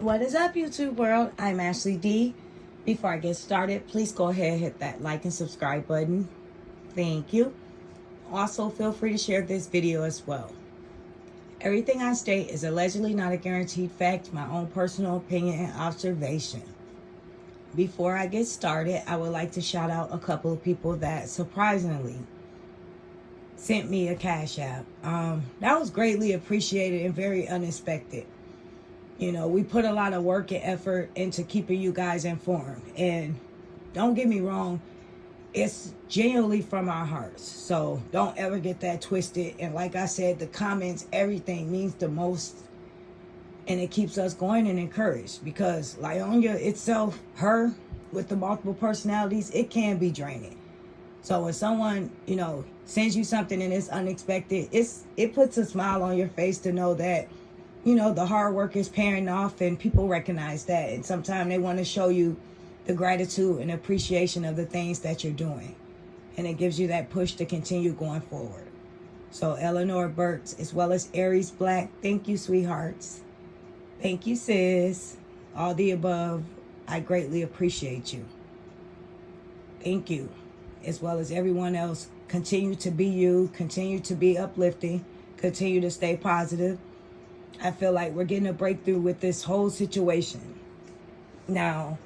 What is up, YouTube world? I'm Ashley D. Before I get started, please go ahead and hit that like and subscribe button. Thank you. Also, feel free to share this video as well. Everything I state is allegedly not a guaranteed fact, my own personal opinion and observation. Before I get started, I would like to shout out a couple of people that surprisingly sent me a Cash App. That was greatly appreciated and very unexpected. You know, we put a lot of work and effort into keeping you guys informed. And don't get me wrong, it's genuinely from our hearts. So don't ever get that twisted. And like I said, the comments, everything means the most. And it keeps us going and encouraged. Because Lieonya itself, her, with the multiple personalities, it can be draining. So when someone, sends you something and it's unexpected, it puts a smile on your face to know that the hard work is paying off and people recognize that. And sometimes they want to show you the gratitude and appreciation of the things that you're doing. And it gives you that push to continue going forward. So Eleanor Burks, as well as Aries Black, thank you, sweethearts. Thank you, sis. All the above, I greatly appreciate you. Thank you. As well as everyone else, continue to be you, continue to be uplifting, continue to stay positive. I feel like we're getting a breakthrough with this whole situation. Now,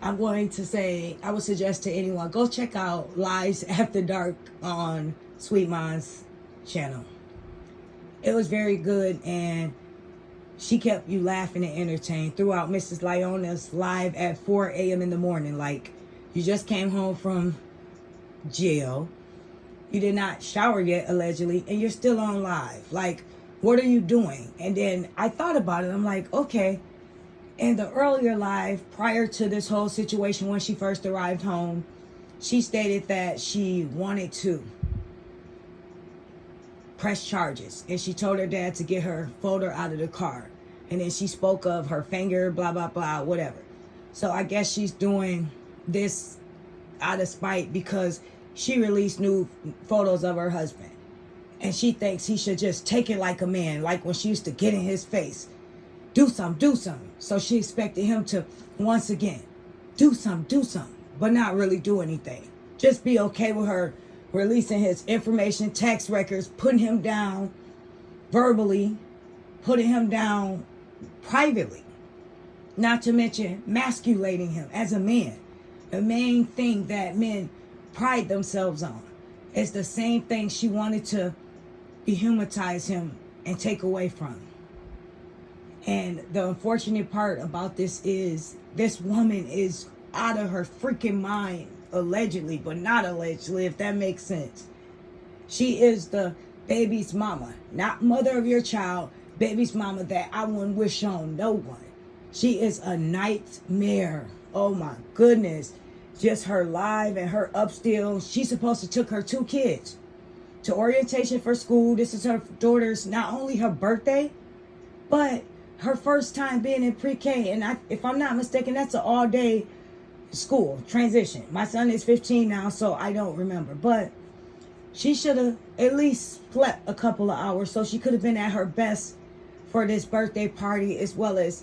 I'm going to say, I would suggest to anyone, go check out Lives After Dark on Sweet Mind's channel. It was very good, and she kept you laughing and entertained throughout Mrs. Lieonya's live at 4 a.m. in the morning. Like, you just came home from jail. You did not shower yet, allegedly, and you're still on live. Like, what are you doing? And then I thought about it. I'm like, okay. In the earlier live, prior to this whole situation, when she first arrived home, she stated that she wanted to press charges. And she told her dad to get her folder out of the car. And then she spoke of her finger, blah, blah, blah, whatever. So I guess she's doing this out of spite because she released new photos of her husband. And she thinks he should just take it like a man, like when she used to get in his face. Do something. So she expected him to, once again, do something, but not really do anything. Just be okay with her releasing his information, tax records, putting him down verbally, putting him down privately. Not to mention masculating him as a man. The main thing that men pride themselves on. It's the same thing she wanted to dehumanize him and take away from him. And the unfortunate part about this is this woman is out of her freaking mind, allegedly, but not allegedly, if that makes sense. She is the baby's mama, not mother of your child, baby's mama that I wouldn't wish on no one. She is a nightmare. Oh my goodness. Just her live and her up still. She's supposed to took her 2 kids to orientation for school. This is her daughter's, not only her birthday, but her first time being in pre-K. And if I'm not mistaken, that's an all-day school transition. My son is 15 now, so I don't remember. But she should have at least slept a couple of hours so she could have been at her best for this birthday party, as well as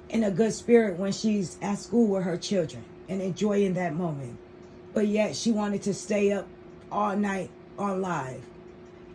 in a good spirit when she's at school with her children and enjoying that moment. But yet she wanted to stay up all night on live.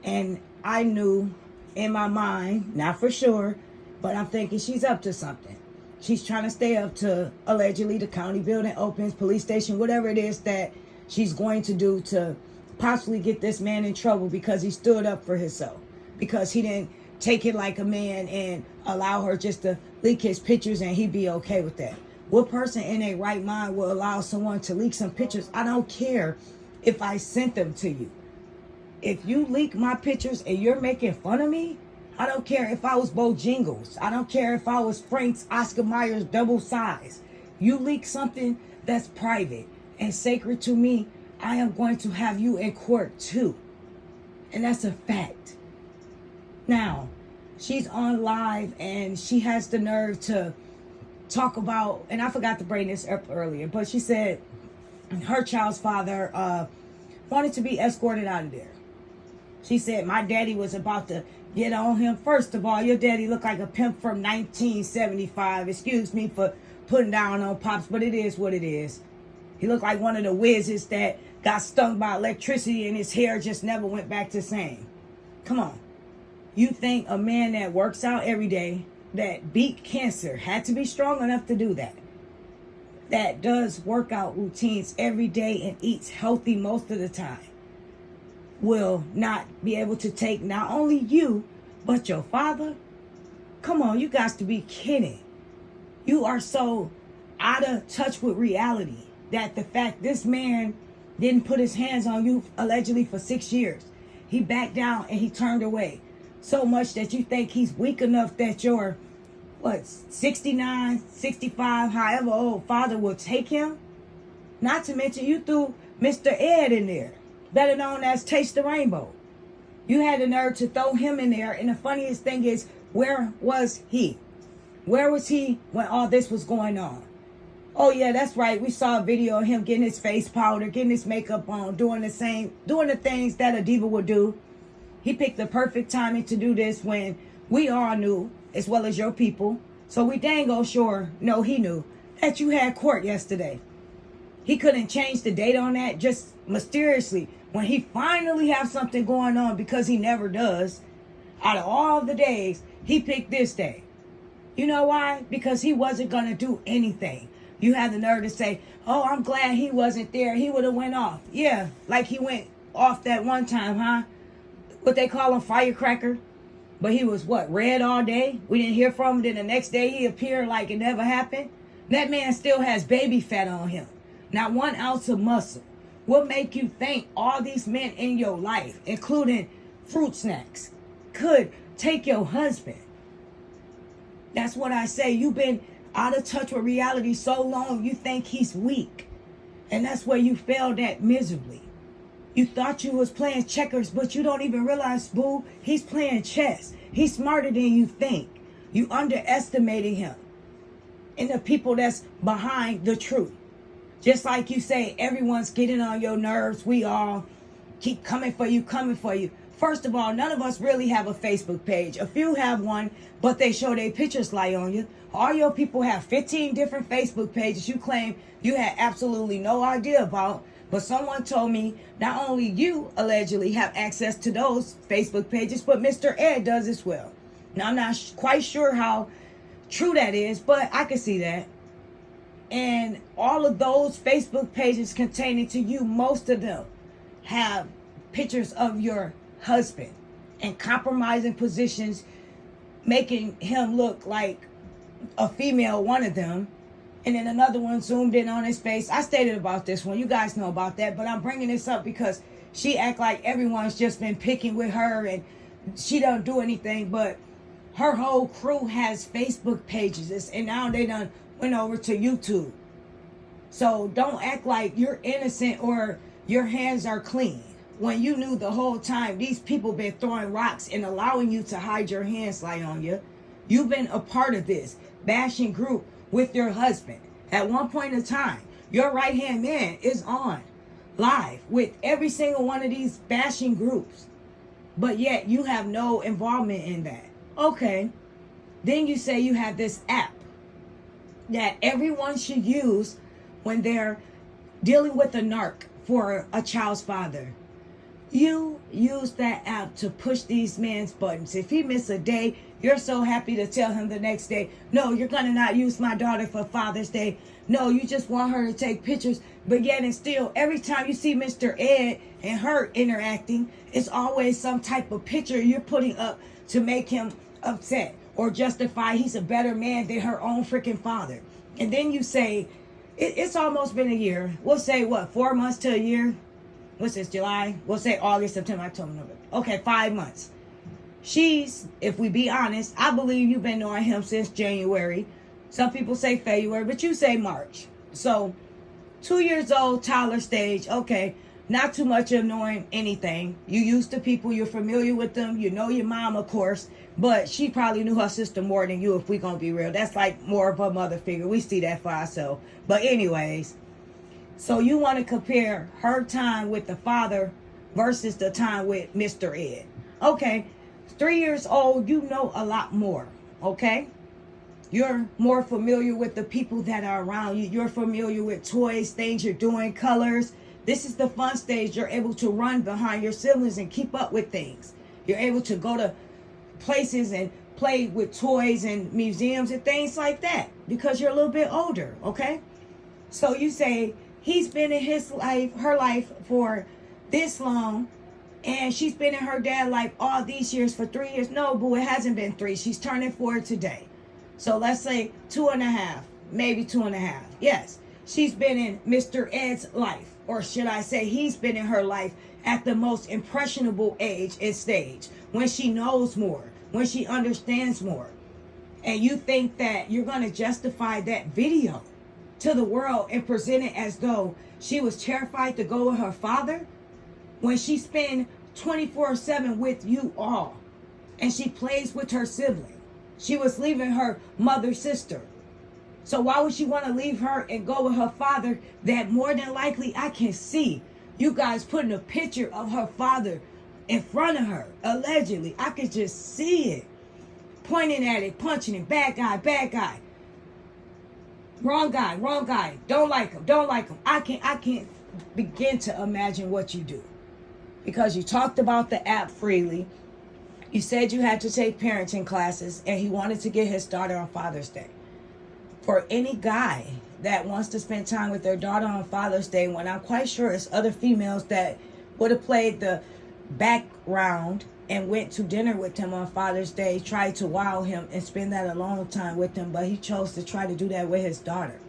And I knew in my mind, not for sure, but I'm thinking she's up to something. She's trying to stay up to, allegedly, the county building opens, police station, whatever it is that she's going to do to possibly get this man in trouble because he stood up for himself. Because he didn't take it like a man and allow her just to leak his pictures and he'd be okay with that. What person in a right mind will allow someone to leak some pictures? I don't care if I sent them to you. If you leak my pictures and you're making fun of me, I don't care if I was Bojangles. I don't care if I was Frank's Oscar Myers double size. You leak something that's private and sacred to me, I am going to have you in court too. And that's a fact. Now, she's on live and she has the nerve to talk about, and I forgot to bring this up earlier, but she said her child's father wanted to be escorted out of there. She said, my daddy was about to get on him. First of all, your daddy looked like a pimp from 1975. Excuse me for putting down on Pops, but it is what it is. He looked like one of the wizards that got stung by electricity and his hair just never went back to the same. Come on. You think a man that works out every day, that beat cancer, had to be strong enough to do that, that does workout routines every day and eats healthy most of the time, will not be able to take not only you, but your father? Come on, you got to be kidding. You are so out of touch with reality that the fact this man didn't put his hands on you allegedly for 6 years. He backed down and he turned away. So much that you think he's weak enough that your, 69, 65, however old father will take him? Not to mention you threw Mr. Ed in there, better known as Taste the Rainbow. You had the nerve to throw him in there, and the funniest thing is, where was he? Where was he when all this was going on? Oh yeah, that's right. We saw a video of him getting his face powder, getting his makeup on, doing the things that a diva would do. He picked the perfect timing to do this when we all knew, as well as your people. So we dang oh sure know he knew that you had court yesterday. He couldn't change the date on that just mysteriously when he finally have something going on, because he never does. Out of all the days, he picked this day. You know why? Because he wasn't going to do anything. You had the nerve to say, oh, I'm glad he wasn't there. He would have went off. Yeah, like he went off that one time, huh? What they call him, firecracker. But he was red all day? We didn't hear from him. Then the next day he appeared like it never happened. That man still has baby fat on him. Not 1 ounce of muscle. What make you think all these men in your life, including fruit snacks, could take your husband? That's what I say. You've been out of touch with reality so long, you think he's weak. And that's where you failed at miserably. You thought you was playing checkers, but you don't even realize, boo, he's playing chess. He's smarter than you think. You underestimating him and the people that's behind the truth. Just like you say, everyone's getting on your nerves. We all keep coming for you. First of all, none of us really have a Facebook page. A few have one, but they show their pictures, Lieonya. All your people have 15 different Facebook pages you claim you had absolutely no idea about. But someone told me not only you allegedly have access to those Facebook pages, but Mr. Ed does as well. Now, I'm not quite sure how true that is, but I can see that. And all of those Facebook pages containing to you, most of them have pictures of your husband and compromising positions, making him look like a female, one of them. And then another one zoomed in on his face. I stated about this one. You guys know about that. But I'm bringing this up because she act like everyone's just been picking with her and she don't do anything. But her whole crew has Facebook pages. And now they done went over to YouTube. So don't act like you're innocent or your hands are clean, when you knew the whole time these people been throwing rocks and allowing you to hide your hands, Lieonya. You've been a part of this bashing group with your husband. At one point in time, your right-hand man is on live with every single one of these bashing groups. But yet you have no involvement in that. Okay. Then you say you have this app that everyone should use when they're dealing with a narc for a child's father. You use that app to push these men's buttons. If he miss a day, you're so happy to tell him the next day, no, you're going to not use my daughter for Father's Day. No, you just want her to take pictures. But yet and still, every time you see Mr. Ed and her interacting, it's always some type of picture you're putting up to make him upset or justify he's a better man than her own freaking father. And then you say, it's almost been a year. We'll say, 4 months to a year? What's this, July? We'll say August, September, October, November. Okay, 5 months. She's, if we be honest, I believe you've been knowing him since January. Some people say February, but you say March. So, 2 years old, toddler stage. Okay, not too much of knowing anything. You used to people, you're familiar with them. You know your mom, of course. But she probably knew her sister more than you, if we gonna be real. That's like more of a mother figure. We see that for ourselves. But anyways, so you want to compare her time with the father versus the time with Mr. Ed. Okay, 3 years old, you know a lot more, okay? You're more familiar with the people that are around you. You're familiar with toys, things you're doing, colors. This is the fun stage. You're able to run behind your siblings and keep up with things. You're able to go to places and play with toys and museums and things like that because you're a little bit older, okay? So you say he's been in his life, her life for this long, and she's been in her dad's life all these years for 3 years. No, boo, it hasn't been 3. She's turning 4 today. So let's say 2.5, maybe 2.5. Yes, she's been in Mr. Ed's life, or should I say he's been in her life at the most impressionable age and stage, when she knows more, when she understands more. And you think that you're going to justify that video to the world and present it as though she was terrified to go with her father when she spends 24/7 with you all and she plays with her sibling. She was leaving her mother's sister. So why would she want to leave her and go with her father that more than likely I can see you guys putting a picture of her father in front of her, allegedly. I could just see it. Pointing at it, punching it, bad guy, bad guy. Wrong guy, wrong guy. Don't like him, don't like him. I can't begin to imagine what you do. Because you talked about the app freely. You said you had to take parenting classes, and he wanted to get his daughter on Father's Day. For any guy that wants to spend time with their daughter on Father's Day, when I'm quite sure it's other females that would have played the background and went to dinner with him on Father's Day, tried to wow him and spend that alone time with him, but he chose to try to do that with his daughter.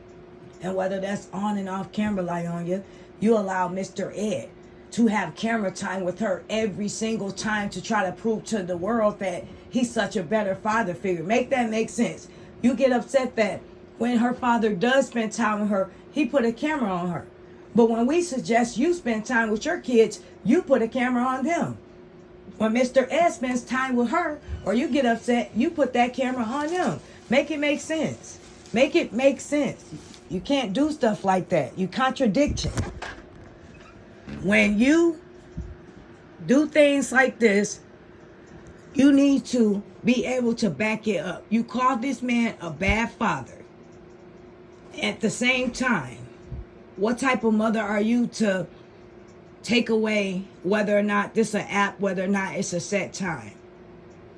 And whether that's on and off camera, Lieonya, you allow Mr. Ed to have camera time with her every single time to try to prove to the world that he's such a better father figure. Make that make sense. You get upset that when her father does spend time with her, he put a camera on her. But when we suggest you spend time with your kids, you put a camera on them. When Mr. Ed spends time with her, or you get upset, you put that camera on them. Make it make sense. Make it make sense. You can't do stuff like that. You contradiction. When you do things like this, you need to be able to back it up. You call this man a bad father. At the same time, what type of mother are you to take away whether or not this is an app, whether or not it's a set time?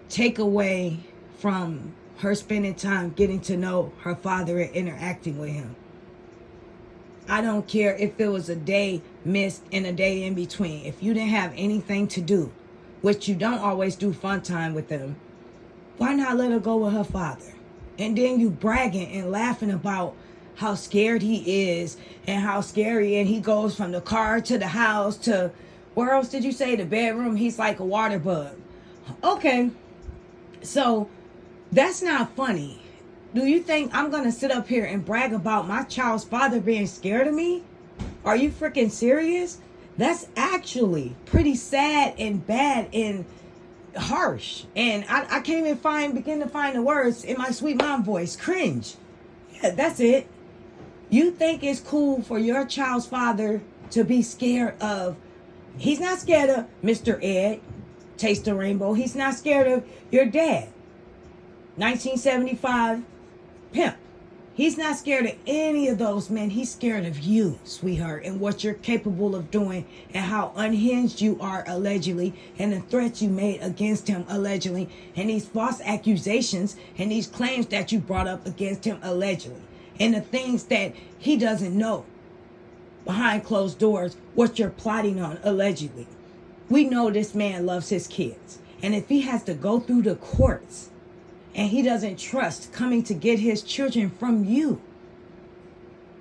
Take away from her spending time getting to know her father and interacting with him. I don't care if it was a day missed and a day in between. If you didn't have anything to do, which you don't always do fun time with them, why not let her go with her father? And then you bragging and laughing about how scared he is and how scary, and he goes from the car to the house to, where else did you say, the bedroom? He's like a water bug. Okay, so that's not funny. Do you think I'm going to sit up here and brag about my child's father being scared of me? Are you freaking serious? That's actually pretty sad and bad and harsh. And I can't even begin to find the words in my sweet mom voice. Cringe. Yeah, that's it. You think it's cool for your child's father to be scared of, he's not scared of Mr. Ed, Taste the Rainbow. He's not scared of your dad, 1975 pimp. He's not scared of any of those men. He's scared of you, sweetheart, and what you're capable of doing and how unhinged you are, allegedly, and the threats you made against him, allegedly, and these false accusations and these claims that you brought up against him, allegedly, and the things that he doesn't know behind closed doors, what you're plotting on, allegedly. We know this man loves his kids. And if he has to go through the courts and he doesn't trust coming to get his children from you,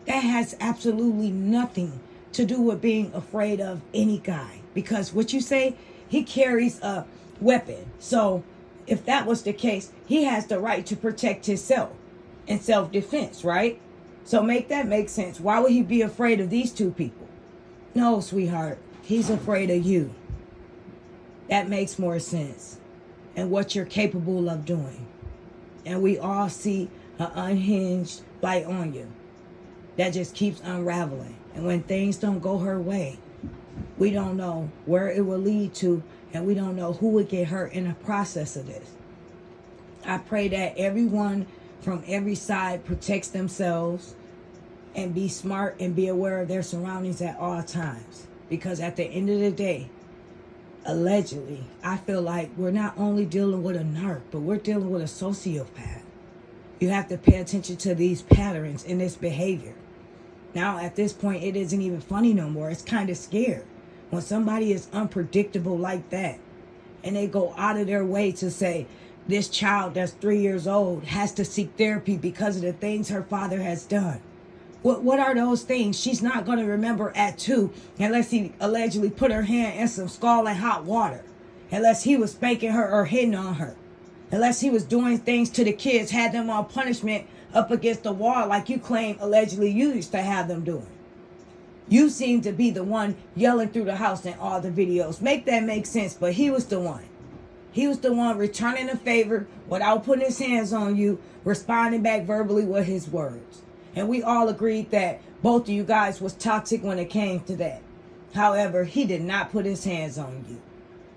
that has absolutely nothing to do with being afraid of any guy. Because what you say, he carries a weapon. So if that was the case, he has the right to protect himself in self-defense, right? So make that make sense. Why would he be afraid of these two people? No, sweetheart, he's afraid of you. That makes more sense. And what you're capable of doing. And we all see an unhinged Lieonya that just keeps unraveling. And when things don't go her way, we don't know where it will lead to And we don't know who would get hurt in the process of this. I pray that everyone from every side protects themselves and be smart and be aware of their surroundings at all times. Because at the end of the day, allegedly, I feel like we're not only dealing with a narc, but we're dealing with a sociopath. You have to pay attention to these patterns in this behavior. Now, at this point, it isn't even funny no more. It's kind of scared. When somebody is unpredictable like that, and they go out of their way to say, this child that's 3 years old has to seek therapy because of the things her father has done. What are those things? She's not going to remember at 2 unless he allegedly put her hand in some scalding hot water. Unless he was spanking her or hitting on her. Unless he was doing things to the kids, had them on punishment up against the wall like you claim allegedly you used to have them doing. You seem to be the one yelling through the house in all the videos. Make that make sense, but he was the one. He was the one returning a favor without putting his hands on you, responding back verbally with his words. And we all agreed that both of you guys was toxic when it came to that. However, he did not put his hands on you.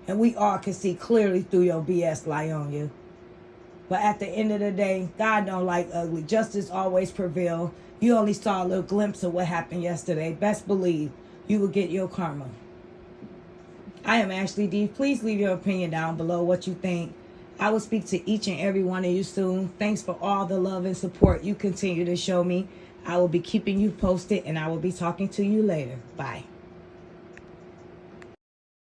And we all can see clearly through your BS, Lieonya. But at the end of the day, God don't like ugly. Justice always prevails. You only saw a little glimpse of what happened yesterday. Best believe you will get your karma. I am Ashley D. Please leave your opinion down below what you think. I will speak to each and every one of you soon. Thanks for all the love and support you continue to show me. I will be keeping you posted, and I will be talking to you later. Bye.